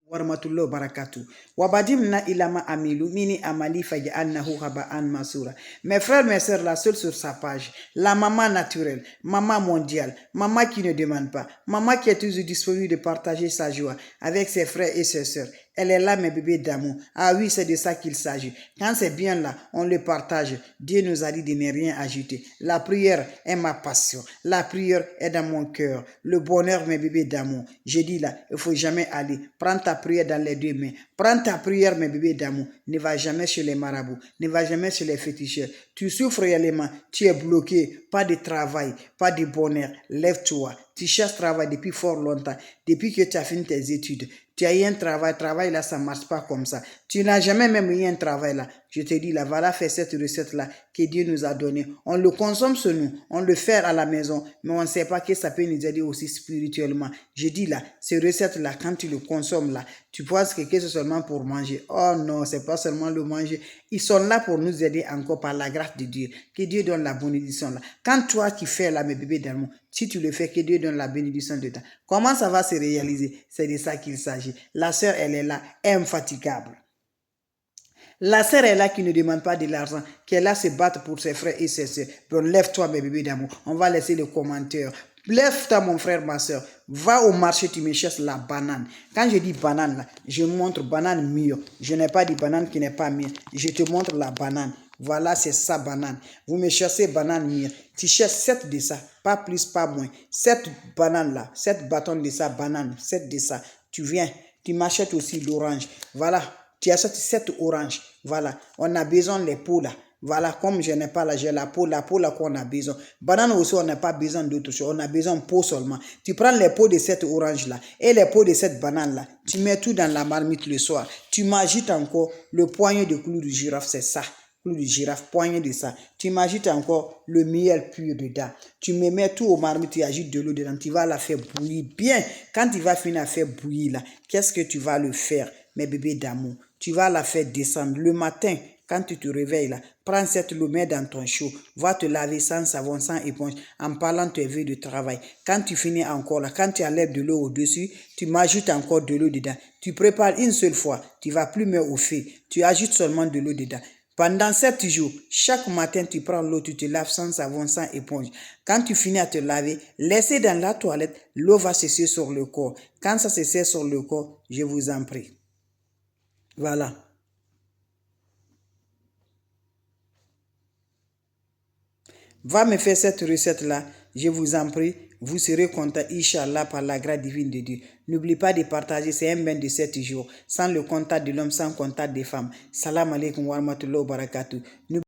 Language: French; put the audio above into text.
Warahmatullahi wabarakatuh. Wabadimna ilama amilu mini amali faja'alnahu haba'an masura. Mes frères, mes sœurs, là, seul sur sa page, la maman naturelle, maman mondiale, maman qui ne demande pas, maman qui est toujours disponible de partager sa joie avec ses frères et ses sœurs. Elle est là, mes bébés d'amour. Ah oui, c'est de ça qu'il s'agit. Quand c'est bien là, on le partage. Dieu nous a dit de ne rien ajouter. La prière est ma passion. La prière est dans mon cœur. Le bonheur, mes bébés d'amour. Je dis là, il ne faut jamais aller. Prends ta prière dans les deux mains. Prends ta prière, mes bébés d'amour. Ne va jamais chez les marabouts. Ne va jamais chez les féticheurs. Tu souffres réellement. Tu es bloqué. Pas de travail. Pas de bonheur. Lève-toi. Tu cherches travail depuis fort longtemps. Depuis que tu as fini tes études. Tu as eu un travail là, ça ne marche pas comme ça. Tu n'as jamais même eu un travail là. Je te dis là, voilà, fais cette recette là que Dieu nous a donnée. On le consomme sur nous, on le fait à la maison, mais on ne sait pas que ça peut nous aider aussi spirituellement. Je dis là, ces recettes là, quand tu le consommes là, tu penses que c'est seulement pour manger. Oh non, c'est pas seulement le manger. Ils sont là pour nous aider encore par la grâce de Dieu. Que Dieu donne la bénédiction là. Quand toi qui fais là, mes bébés d'amour, si tu le fais, que Dieu donne la bénédiction dedans. Comment ça va se réaliser? C'est de ça qu'il s'agit. La sœur, elle est là, infatigable. La sœur est là qui ne demande pas de l'argent, qui est là se battre pour ses frères et ses sœurs. Bon, lève-toi, mes bébés d'amour. On va laisser les commentaires. Lève-toi, mon frère, ma soeur. Va au marché, tu me cherches la banane. Quand je dis banane, là, je montre banane mûre. Je n'ai pas dit banane qui n'est pas mûre. Je te montre la banane. Voilà, c'est ça, banane. Vous me cherchez banane mûre. Tu cherches 7 de ça, pas plus, pas moins. 7 bananes là, 7 bâtons de ça, banane, 7 de ça. Tu viens, tu m'achètes aussi l'orange. Voilà, tu achètes 7 oranges. Voilà, on a besoin des peaux là. Voilà, comme je n'ai pas là, j'ai la peau là qu'on a besoin. Banane aussi, on n'a pas besoin d'autre chose, on a besoin de peau seulement. Tu prends les peaux de cette orange là et les peaux de cette banane là, tu mets tout dans la marmite le soir. Tu m'agites encore le poignet de clou de girofle, c'est ça. Clou de girofle, poignet de ça. Tu m'agites encore le miel pur dedans. Tu me mets tout au marmite, tu agites de l'eau dedans. Tu vas la faire bouillir bien. Quand tu vas finir à faire bouillir là, qu'est-ce que tu vas le faire, mes bébés d'amour? Tu vas la faire descendre le matin. Quand tu te réveilles là, prends cette eau, mets dans ton chaud, va te laver sans savon, sans éponge, en parlant de tes vœux de travail. Quand tu finis encore là, quand tu enlèves de l'eau au-dessus, tu m'ajoutes encore de l'eau dedans. Tu prépares une seule fois, tu ne vas plus mettre au feu, tu ajoutes seulement de l'eau dedans. Pendant 7 jours, chaque matin, tu prends l'eau, tu te laves sans savon, sans éponge. Quand tu finis à te laver, laissez dans la toilette, l'eau va cesser sur le corps. Quand ça cesse sur le corps, je vous en prie. Voilà. Va me faire cette recette-là, je vous en prie. Vous serez content, Inch'Allah, par la grâce divine de Dieu. N'oublie pas de partager, c'est un bain de 7 jours. Sans le contact de l'homme, sans contact des femmes. Salam alaikum wa rahmatullahi wa barakatuh.